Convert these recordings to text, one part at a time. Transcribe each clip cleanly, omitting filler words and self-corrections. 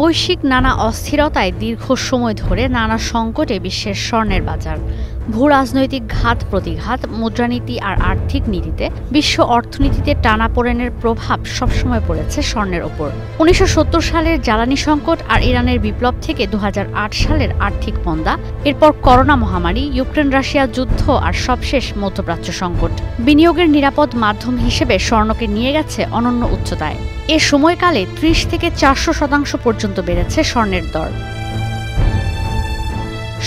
বৈশ্বিক নানা অস্থিরতায় দীর্ঘ সময় ধরে নানা সংকটে বিশ্বের স্বর্ণের বাজার। ভূ রাজনৈতিক ঘাত প্রতিঘাত, মুদ্রানীতি আর আর্থিক নীতিতে বিশ্ব অর্থনীতিতে টানাপোড়েনের প্রভাব সবসময় পড়েছে স্বর্ণের ওপর। ১৯৭০ সালের জ্বালানি সংকট আর ইরানের বিপ্লব থেকে ২০০৮ সালের আর্থিক মন্দা, এরপর করোনা মহামারী, ইউক্রেন রাশিয়া যুদ্ধ আর সবশেষ মধ্যপ্রাচ্য সংকট বিনিয়োগের নিরাপদ মাধ্যম হিসেবে স্বর্ণকে নিয়ে গেছে অনন্য উচ্চতায়। এ সময়কালে ৩০ থেকে ৪০০% পর্যন্ত বেড়েছে স্বর্ণের দর।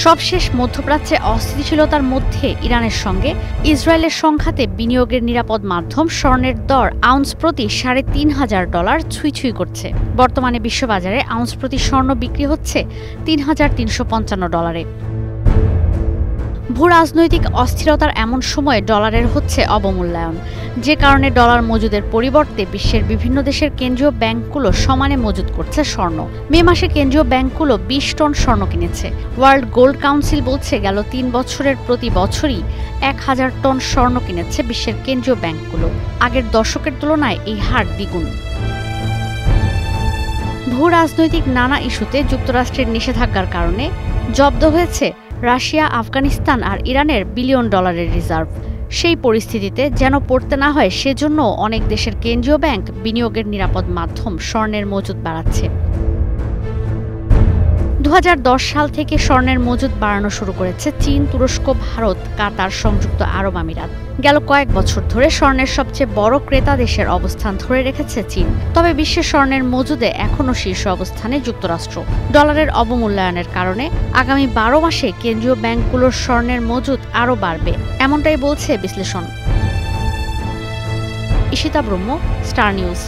সবশেষ মধ্যপ্রাচ্যে অস্থিতিশীলতার মধ্যে ইরানের সঙ্গে ইসরায়েলের সংঘাতে বিনিয়োগের নিরাপদ মাধ্যম স্বর্ণের দর আউন্স প্রতি $৩৫০০ ছুঁই করছে। বর্তমানে বিশ্ববাজারে আউন্স প্রতি স্বর্ণ বিক্রি হচ্ছে $৩,৩৫৫। ভূ রাজনৈতিক অস্থিরতার এমন সময়ে ডলারের হচ্ছে অবমূল্যায়ন, যে কারণে ডলার মজুদের পরিবর্তে বিশ্বের বিভিন্ন দেশের কেন্দ্রীয় ব্যাংকগুলো সমানে মজুদ করছে স্বর্ণ। মে মাসে কেন্দ্রীয় ব্যাংকগুলো ২০ টন স্বর্ণ কিনেছে। ওয়ার্ল্ড গোল্ড কাউন্সিল বলছে গেল ৩ বছরের প্রতি বছরই ১,০০০ টন স্বর্ণ কিনেছে বিশ্বের কেন্দ্রীয় ব্যাংকগুলো। আগের দশকের তুলনায় এই হার দ্বিগুণ। ভূ রাজনৈতিক নানা ইস্যুতে যুক্তরাষ্ট্রের নিষেধাজ্ঞার কারণে জব্দ হয়েছে রাশিয়া, আফগানিস্তান আর ইরানের বিলিয়ন ডলারের রিজার্ভ। সেই পরিস্থিতিতে যেন পড়তে না হয়, সেজন্য অনেক দেশের কেন্দ্রীয় ব্যাংক বিনিয়োগের নিরাপদ মাধ্যম স্বর্ণের মজুদ বাড়াচ্ছে। ২০১০ সাল থেকে স্বর্ণের মজুদ বাড়ানো শুরু করেছে চীন, তুরস্ক, ভারত, কাতার, সংযুক্ত আরব আমিরাত। গেল কয়েক বছর ধরে স্বর্ণের সবচেয়ে বড় ক্রেতা দেশের অবস্থান ধরে রেখেছে চীন। তবে বিশ্বের স্বর্ণের মজুদে এখনও শীর্ষ অবস্থানে যুক্তরাষ্ট্র। ডলারের অবমূল্যায়নের কারণে আগামী ১২ মাসে কেন্দ্রীয় ব্যাংকগুলোর স্বর্ণের মজুদ আরও বাড়বে, এমনটাই বলছে বিশ্লেষণ। ঈশিতা ব্রহ্ম, স্টার নিউজ।